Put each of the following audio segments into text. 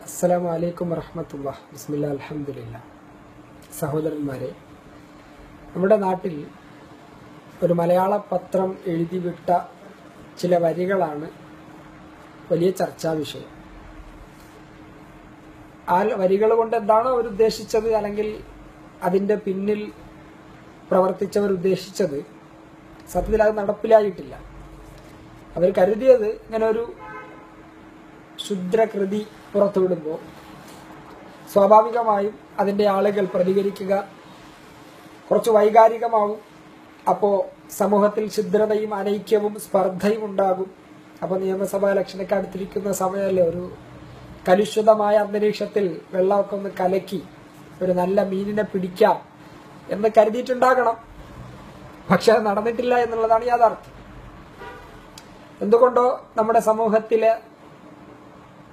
അസ്സലാമു അലൈക്കും വറഹ്മത്തുള്ളാഹി. ബിസ്മില്ലാ അൽഹംദുലില്ലാ. സഹോദരന്മാരെ, നമ്മുടെ നാട്ടിൽ ഒരു മലയാള പത്രം എഴുതിവിട്ട ചില വരികളാണ് വലിയ ചർച്ചാ വിഷയം. ആ വരികൾ കൊണ്ട് എന്താണോ അവർ ഉദ്ദേശിച്ചത്, അല്ലെങ്കിൽ അതിന്റെ പിന്നിൽ പ്രവർത്തിച്ചവർ ഉദ്ദേശിച്ചത്, സത്യത്തിൽ അത് നടപ്പിലായിട്ടില്ല. അവർ കരുതിയത് ഇങ്ങനെ ഒരു ശുദ്രകൃതി പുറത്തുവിടുമ്പോൾ സ്വാഭാവികമായും അതിന്റെ ആളുകൾ പ്രതികരിക്കുക കുറച്ച് വൈകാരികമാവും. അപ്പോൾ സമൂഹത്തിൽ ഛിദ്രതയും അനൈക്യവും സ്പർദ്ധയും ഉണ്ടാകും. അപ്പോൾ നിയമസഭാ ഇലക്ഷനൊക്കെ അടുത്തിരിക്കുന്ന സമയമല്ലേ, ഒരു കലുഷിതമായ അന്തരീക്ഷത്തിൽ വെള്ളമൊക്കെ ഒന്ന് കലക്കി ഒരു നല്ല മീനിനെ പിടിക്കാം എന്ന് കരുതിയിട്ടുണ്ടാകണം. പക്ഷെ അത് നടന്നിട്ടില്ല എന്നുള്ളതാണ് യാഥാർത്ഥ്യം. എന്തുകൊണ്ടോ നമ്മുടെ സമൂഹത്തിലെ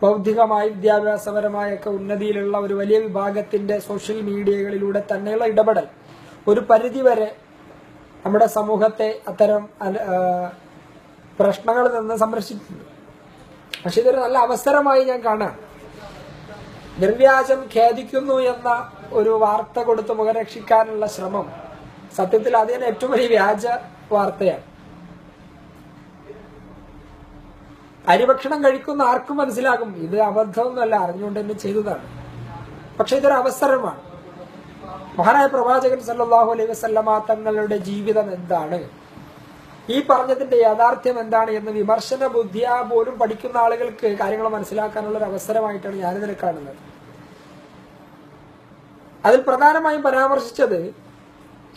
ബൗദ്ധികമായി വിദ്യാഭ്യാസപരമായൊക്കെ ഉന്നതിയിലുള്ള ഒരു വലിയ വിഭാഗത്തിന്റെ സോഷ്യൽ മീഡിയകളിലൂടെ തന്നെയുള്ള ഇടപെടൽ ഒരു പരിധിവരെ നമ്മുടെ സമൂഹത്തെ അത്തരം പ്രശ്നങ്ങളിൽ നിന്ന് സംരക്ഷിക്കുന്നു. പക്ഷെ ഇതൊരു നല്ല അവസരമായി ഞാൻ കാണാം. നിർവ്യാജം ഖേദിക്കുന്നു എന്ന ഒരു വാർത്ത കൊടുത്ത് മുഖരക്ഷിക്കാനുള്ള ശ്രമം സത്യത്തിൽ അതിന് ഏറ്റവും വലിയ വ്യാജ വാർത്തയാണ്. അരിഭക്ഷണം കഴിക്കുന്ന ആർക്കും മനസ്സിലാകും ഇത് അബദ്ധമൊന്നുമല്ല, അറിഞ്ഞുകൊണ്ട് തന്നെ ചെയ്തതാണ്. പക്ഷെ ഇതൊരു അവസരമാണ്. മഹാനായ പ്രവാചകൻ സല്ലല്ലാഹു അലൈഹി വസല്ലമ തങ്ങളുടെ ജീവിതം എന്താണ്, ഈ പറഞ്ഞതിന്റെ യാഥാർത്ഥ്യം എന്താണ് എന്ന് വിമർശന ബുദ്ധിയാ പോലും പഠിക്കുന്ന ആളുകൾക്ക് കാര്യങ്ങൾ മനസ്സിലാക്കാനുള്ള ഒരു അവസരമായിട്ടാണ് ഞാനിതിനെ കാണുന്നത്. അതിൽ പ്രധാനമായും പരാമർശിച്ചത്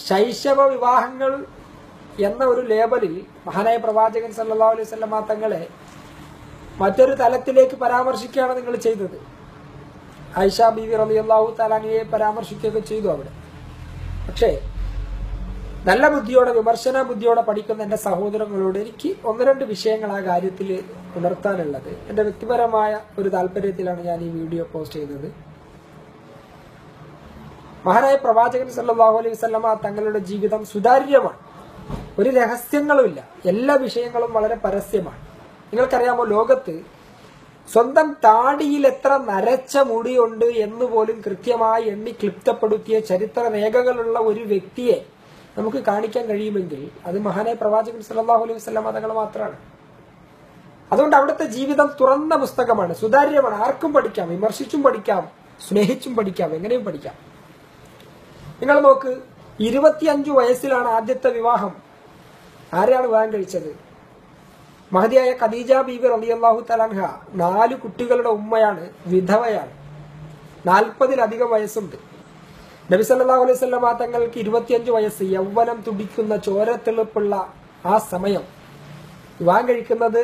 ശൈശവ വിവാഹങ്ങൾ എന്ന ഒരു ലേബലിൽ മഹാനായ പ്രവാചകൻ സല്ലല്ലാഹു അലൈഹി വസല്ലമ തങ്ങളെ മറ്റൊരു തലത്തിലേക്ക് പരാമർശിക്കുകയാണ് നിങ്ങൾ ചെയ്തത്. ആയിഷ ബീവി റളിയല്ലാഹു തആലയെ പരാമർശിക്കുകയൊക്കെ ചെയ്തു അവിടെ. പക്ഷേ നല്ല ബുദ്ധിയോടെ, വിമർശന ബുദ്ധിയോടെ പഠിക്കുന്ന എന്റെ സഹോദരങ്ങളോട് എനിക്ക് ഒന്ന് രണ്ട് വിഷയങ്ങൾ ആ കാര്യത്തിൽ ഉണർത്താനുള്ളത്. എന്റെ വ്യക്തിപരമായ ഒരു താല്പര്യത്തിലാണ് ഞാൻ ഈ വീഡിയോ പോസ്റ്റ് ചെയ്യുന്നത്. മഹാനായ പ്രവാചകൻ സല്ലല്ലാഹു അലൈഹി വസല്ലമ തങ്ങളുടെ ജീവിതം സുതാര്യമാണ്, ഒരു രഹസ്യങ്ങളുമില്ല, എല്ലാ വിഷയങ്ങളും വളരെ പരസ്യമാണ്. നിങ്ങൾക്കറിയാമോ, ലോകത്ത് സ്വന്തം താടിയിൽ എത്ര നരച്ച മുടിയുണ്ട് എന്ന് പോലും കൃത്യമായി എണ്ണി ക്ലിപ്തപ്പെടുത്തിയ ചരിത്ര രേഖകളുള്ള ഒരു വ്യക്തിയെ നമുക്ക് കാണിക്കാൻ കഴിയുമെങ്കിൽ അത് മഹാനായ പ്രവാചകൻ സല്ലല്ലാഹു അലൈഹി വസല്ലമ തങ്ങൾ മാത്രമാണ്. അതുകൊണ്ട് അവിടുത്തെ ജീവിതം തുറന്ന പുസ്തകമാണ്, സുതാര്യമാണ്. ആർക്കും പഠിക്കാം, വിമർശിച്ചും പഠിക്കാം, സ്നേഹിച്ചും പഠിക്കാം, എങ്ങനെയും പഠിക്കാം. നിങ്ങൾ നോക്ക്, 25 വയസ്സിലാണ് ആദ്യത്തെ വിവാഹം. ആരെയാണ് വിവാഹം കഴിച്ചത്? മഹദിയായ ഖദീജ ബീവി റളിയല്ലാഹു തആല അൻഹ 4 കുട്ടികളുടെ ഉമ്മയാണ്, വിധവയാണ്, 40-ലധികം വയസ്സുണ്ട്. നബി സല്ലല്ലാഹു അലൈഹി വസല്ലമ തങ്ങൾക്ക് 25 വയസ്സ്, യൗവനം തുടിക്കുന്ന ചോരത്തെളുപ്പുള്ള ആ സമയം. വിവാഹം കഴിക്കുന്നത്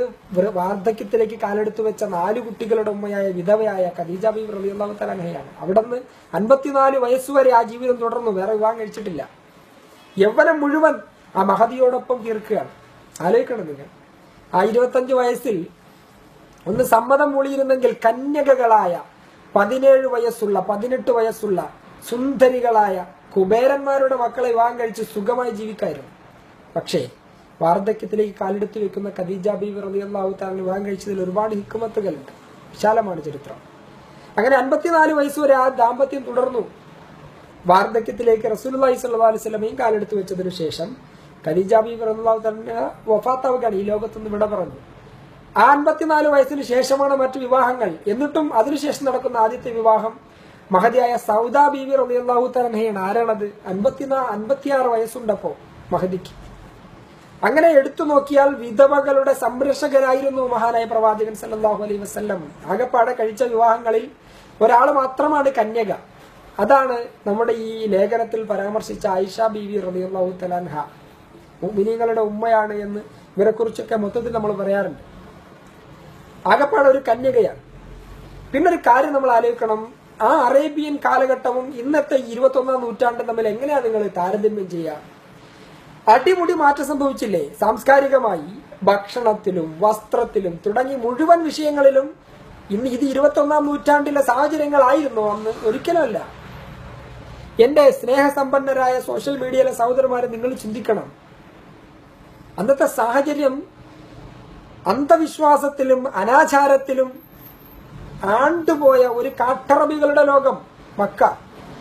വാർദ്ധക്യത്തിലേക്ക് കാലെടുത്തു വെച്ച 4 കുട്ടികളുടെ ഉമ്മയായ വിധവയായ ഖദീജ ബീവി റളിയല്ലാഹു തആല അൻഹയാണ്. അവിടുന്ന് 54 വയസ്സുവരെ ആ ജീവിതം തുടർന്നു, വേറെ വിവാഹം കഴിച്ചിട്ടില്ല. യൗവനം മുഴുവൻ ആ മഹദിയോടൊപ്പം തീർക്കുകയാണ്. ആലോചിക്കണം നിങ്ങൾ, ആ 25 വയസ്സിൽ ഒന്ന് സമ്മതം മൂളിയിരുന്നെങ്കിൽ കന്യകകളായ 17 വയസ്സുള്ള 18 വയസ്സുള്ള സുന്ദരികളായ കുബേരന്മാരുടെ മക്കളെ വിവാഹം കഴിച്ച് സുഖമായി ജീവിക്കായിരുന്നു. പക്ഷേ വാർദ്ധക്യത്തിലേക്ക് കാലെടുത്ത് വെക്കുന്ന ഖദീജ ബീവി റളിയല്ലാഹു തആല വിവാഹം കഴിച്ചതിൽ ഒരുപാട് ഹിക്മത്തുകളുണ്ട്, വിശാലമാണ് ചരിത്രം. അങ്ങനെ 54 വയസ്സുവരെ ആ ദാമ്പത്യം തുടർന്നു. വാർദ്ധക്യത്തിലേക്ക് റസൂലുള്ളാഹി സ്വല്ലല്ലാഹു അലൈഹി വസല്ലമയും കാലെടുത്ത് വെച്ചതിനു ശേഷം ഖദീജ ബീവി റളിയല്ലാഹു തആല വഫാത്താവുകയാണ്, ഈ ലോകത്തുനിന്ന് വിട പറഞ്ഞു. ആ 54 വയസ്സിന് ശേഷമാണ് മറ്റു വിവാഹങ്ങൾ. എന്നിട്ടും അതിനുശേഷം നടക്കുന്ന ആദ്യത്തെ വിവാഹം മഹദിയായ സൗദ ബീവി റളിയല്ലാഹു തആലയാണ്. ആരാണത്? 56 വയസ്സുണ്ടപ്പോ മഹദിക്ക്. അങ്ങനെ എടുത്തു നോക്കിയാൽ വിധവകളുടെ സംരക്ഷകരായിരുന്നു മഹാനായ പ്രവാചകൻ സല്ലല്ലാഹു അലൈഹി വസല്ലം. ആകപ്പാടെ കഴിച്ച വിവാഹങ്ങളിൽ ഒരാൾ മാത്രമാണ് കന്യക. അതാണ് നമ്മുടെ ഈ ലേഖനത്തിൽ പരാമർശിച്ച ആയിഷ ബീവി റളിയല്ലാഹു തആല അൻഹ. മുഅ്മിനീങ്ങളുടെ ഉമ്മയാണ് എന്ന് ഇവരെക്കുറിച്ചൊക്കെ മൊത്തത്തിൽ നമ്മൾ പറയാറുണ്ട്. ആകപ്പാടെ ഒരു കന്യകയാണ്. പിന്നൊരു കാര്യം നമ്മൾ ആലോചിക്കണം, ആ അറേബ്യൻ കാലഘട്ടവും ഇന്നത്തെ 21ാം നൂറ്റാണ്ടും തമ്മിൽ എങ്ങനെയാണ് നിങ്ങൾ താരതമ്യം ചെയ്യുക? അടിമുടി മാറ്റം സംഭവിച്ചില്ലേ സാംസ്കാരികമായി, ഭക്ഷണത്തിലും വസ്ത്രത്തിലും തുടങ്ങി മുഴുവൻ വിഷയങ്ങളിലും. ഇന്ന് ഇത് 21ാം നൂറ്റാണ്ടിലെ സാഹചര്യങ്ങളായിരുന്നു അന്ന്? ഒരിക്കലുമല്ല. എന്റെ സ്നേഹസമ്പന്നരായ സോഷ്യൽ മീഡിയയിലെ സഹോദരന്മാരെ, നിങ്ങൾ ചിന്തിക്കണം, അന്നത്തെ സാഹചര്യം അന്ധവിശ്വാസത്തിലും അനാചാരത്തിലും ആണ്ടുപോയ ഒരു കാട്ടറബികളുടെ ലോകം മക്ക.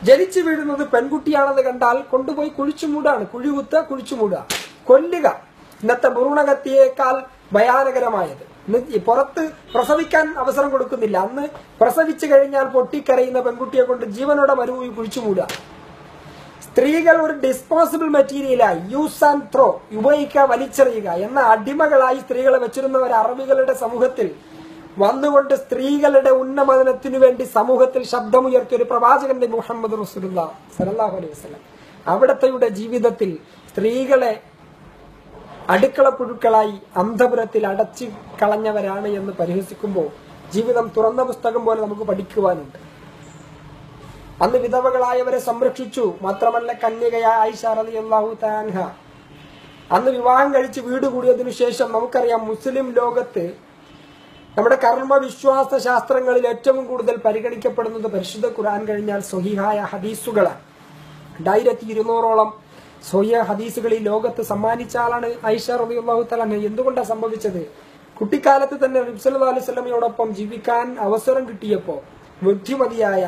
ജനിച്ചു വീഴുന്നത് പെൺകുട്ടിയാണെന്ന് കണ്ടാൽ കൊണ്ടുപോയി കുഴിച്ചുമൂടാണ്. കുഴിച്ചുമൂടുക, കൊല്ലുക. ഇന്നത്തെ ഭ്രൂണഹത്യയേക്കാൾ ഭയാനകരമായത്. പുറത്ത് പ്രസവിക്കാൻ അവസരം കൊടുക്കുന്നില്ല. അന്ന് പ്രസവിച്ചു കഴിഞ്ഞാൽ പൊട്ടിക്കരയുന്ന പെൺകുട്ടിയെ കൊണ്ട് ജീവനോടെ മരുഭൂമി കുഴിച്ചുമൂടുക. സ്ത്രീകൾ ഒരു ഡിസ്പോസിബിൾ മെറ്റീരിയലായി, യൂസ് ആൻഡ് ത്രോ, ഉപയോഗിക്കുക, വലിച്ചെറിയുക എന്ന അടിമകളായി സ്ത്രീകളെ വെച്ചിരുന്നവർ അറബികളുടെ സമൂഹത്തിൽ വന്നുകൊണ്ട് സ്ത്രീകളുടെ ഉന്നമനത്തിനു വേണ്ടി സമൂഹത്തിൽ ശബ്ദമുയർത്തിയ ഒരു പ്രവാചകന്റെ മുഹമ്മദ് റസൂലുള്ളാഹി സ്വല്ലല്ലാഹു അലൈഹി വസല്ലം അവിടത്തെയുടെ ജീവിതത്തിൽ സ്ത്രീകളെ അടുക്കള പുഴുക്കളായി അന്ധപുരത്തിൽ അടച്ചു കളഞ്ഞവരാണ് എന്ന് പരിഹസിക്കുമ്പോൾ ജീവിതം തുറന്ന പുസ്തകം പോലെ നമുക്ക് പഠിക്കുവാനുണ്ട്. അന്ന് വിധവകളായവരെ സംരക്ഷിച്ചു. മാത്രമല്ല കന്യകയായ ആയിഷ റളിയല്ലാഹു തആല അൻഹ അന്ന് വിവാഹം കഴിച്ച് വീട് കൂടിയതിനു ശേഷം നമുക്കറിയാം മുസ്ലിം ലോകത്ത് നമ്മുടെ കർമ്മ വിശ്വാസ ശാസ്ത്രങ്ങളിൽ ഏറ്റവും കൂടുതൽ പരിഗണിക്കപ്പെടുന്നത് പരിശുദ്ധ ഖുർആൻ കഴിഞ്ഞാൽ സ്വഹീഹായ ഹദീസുകളാണ്. 1200ഓളം സ്വഹീഹ ഹദീസുകൾ ഈ ലോകത്ത് സമ്മാനിച്ച ആളാണ് ആയിഷ റളിയല്ലാഹു തആല അൻഹ. എന്തുകൊണ്ടാണ് സംഭവിച്ചത്? കുട്ടിക്കാലത്ത് തന്നെ നബി സല്ലല്ലാഹു അലൈഹി വസല്ലമയോടൊപ്പം ജീവിക്കാൻ അവസരം കിട്ടിയപ്പോ ബുദ്ധിമതിയായ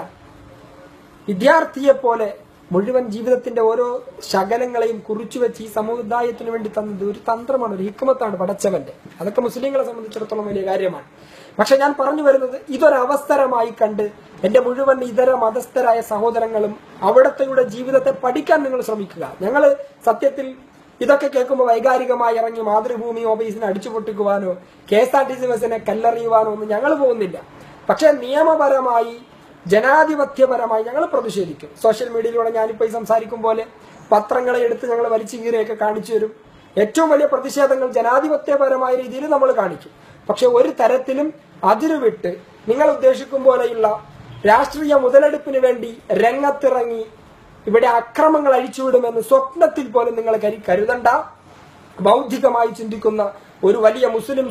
വിദ്യാർത്ഥിയെ പോലെ മുഴുവൻ ജീവിതത്തിന്റെ ഓരോ ശകലങ്ങളെയും കുറിച്ചുവെച്ച് ഈ സമുദായത്തിന് വേണ്ടി തന്നത് ഒരു തന്ത്രമാണ്, ഒരു ഹിക്മത്താണ് പടച്ചവന്റെ. അതൊക്കെ മുസ്ലിങ്ങളെ സംബന്ധിച്ചിടത്തോളം വലിയ കാര്യമാണ്. പക്ഷെ ഞാൻ പറഞ്ഞു വരുന്നത് ഇതൊരവസരമായി കണ്ട് എന്റെ മുഴുവൻ ഇതര മതസ്ഥരായ സഹോദരങ്ങളും അവിടത്തെയുടെ ജീവിതത്തെ പഠിക്കാൻ നിങ്ങൾ ശ്രമിക്കുക. ഞങ്ങൾ സത്യത്തിൽ ഇതൊക്കെ കേൾക്കുമ്പോൾ വൈകാരികമായി ഇറങ്ങി മാതൃഭൂമി ഓഫീസിനെ അടിച്ചുപൊട്ടിക്കുവാനോ KSRTC ബസ്സിനെ കല്ലെറിയുവാനോ ഒന്നും ഞങ്ങൾ പോകുന്നില്ല. പക്ഷെ നിയമപരമായി ജനാധിപത്യപരമായി ഞങ്ങൾ പ്രതിഷേധിക്കും. സോഷ്യൽ മീഡിയയിലൂടെ ഞാനിപ്പോൾ ഈ സംസാരിക്കും പോലെ പത്രങ്ങളെ എടുത്ത് ഞങ്ങൾ വലിച്ചു കീറിയൊക്കെ കാണിച്ചു തരും. ഏറ്റവും വലിയ പ്രതിഷേധങ്ങൾ ജനാധിപത്യപരമായ രീതിയിൽ നമ്മൾ കാണിക്കും. പക്ഷെ ഒരു തരത്തിലും അതിരുവിട്ട് നിങ്ങൾ ഉദ്ദേശിക്കും പോലെയുള്ള രാഷ്ട്രീയ മുതലെടുപ്പിന് വേണ്ടി രംഗത്തിറങ്ങി ഇവിടെ അക്രമങ്ങൾ അഴിച്ചുവിടുമെന്ന് സ്വപ്നത്തിൽ പോലും നിങ്ങൾ കരുതണ്ട. ബൗദ്ധികമായി ചിന്തിക്കുന്ന ഒരു വലിയ മുസ്ലിം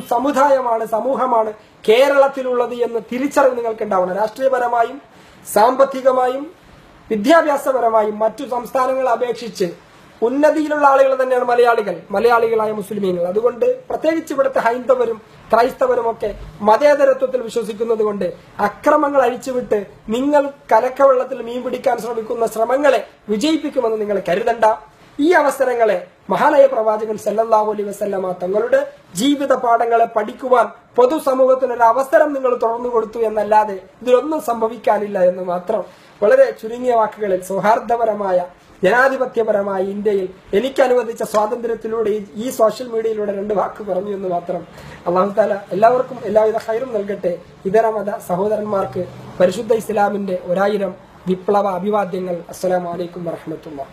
സമൂഹമാണ് കേരളത്തിലുള്ളത് എന്ന് തിരിച്ചറിവ് നിങ്ങൾക്ക് ഉണ്ടാവണം. രാഷ്ട്രീയപരമായും സാമ്പത്തികമായും വിദ്യാഭ്യാസപരമായും മറ്റു സംസ്ഥാനങ്ങളെ അപേക്ഷിച്ച് ഉന്നതിയിലുള്ള ആളുകൾ തന്നെയാണ് മലയാളികളായ മുസ്ലിമീങ്ങൾ. അതുകൊണ്ട് പ്രത്യേകിച്ച് ഇവിടുത്തെ ഹൈന്ദവരും ക്രൈസ്തവരും ഒക്കെ മതേതരത്വത്തിൽ വിശ്വസിക്കുന്നത് കൊണ്ട് അക്രമങ്ങൾ അഴിച്ചുവിട്ട് നിങ്ങൾ കലക്കവെള്ളത്തിൽ മീൻ പിടിക്കാൻ ശ്രമിക്കുന്ന ശ്രമങ്ങളെ വിജയിപ്പിക്കുമെന്ന് നിങ്ങൾ കരുതണ്ട. ഈ അവസരങ്ങളെ മഹാനായ പ്രവാചകൻ സല്ലല്ലാഹു അലൈഹി വസല്ലമ തങ്ങളുടെ ജീവിത പാഠങ്ങളെ പഠിക്കുവാൻ പൊതുസമൂഹത്തിനൊരു അവസരം നിങ്ങൾ തുറന്നു കൊടുത്തു എന്നല്ലാതെ ഇതിലൊന്നും സംഭവിക്കാനില്ല എന്ന് മാത്രം വളരെ ചുരുങ്ങിയ വാക്കുകളിൽ സൗഹാർദ്ദപരമായ ജനാധിപത്യപരമായ ഇന്ത്യയിൽ എനിക്ക് അനുവദിച്ച സ്വാതന്ത്ര്യത്തിലൂടെ ഈ സോഷ്യൽ മീഡിയയിലൂടെ 2 വാക്ക് പറഞ്ഞു എന്ന് മാത്രം. അല്ലാഹു തആല എല്ലാവർക്കും എല്ലാവിധ ഖൈറും നൽകട്ടെ. ഇതര മത സഹോദരന്മാർക്ക് പരിശുദ്ധ ഇസ്ലാമിന്റെ 1000 വിപ്ലവ അഭിവാദ്യങ്ങൾ. അസ്സലാമു അലൈക്കും വറഹ്മത്തുള്ളാഹി.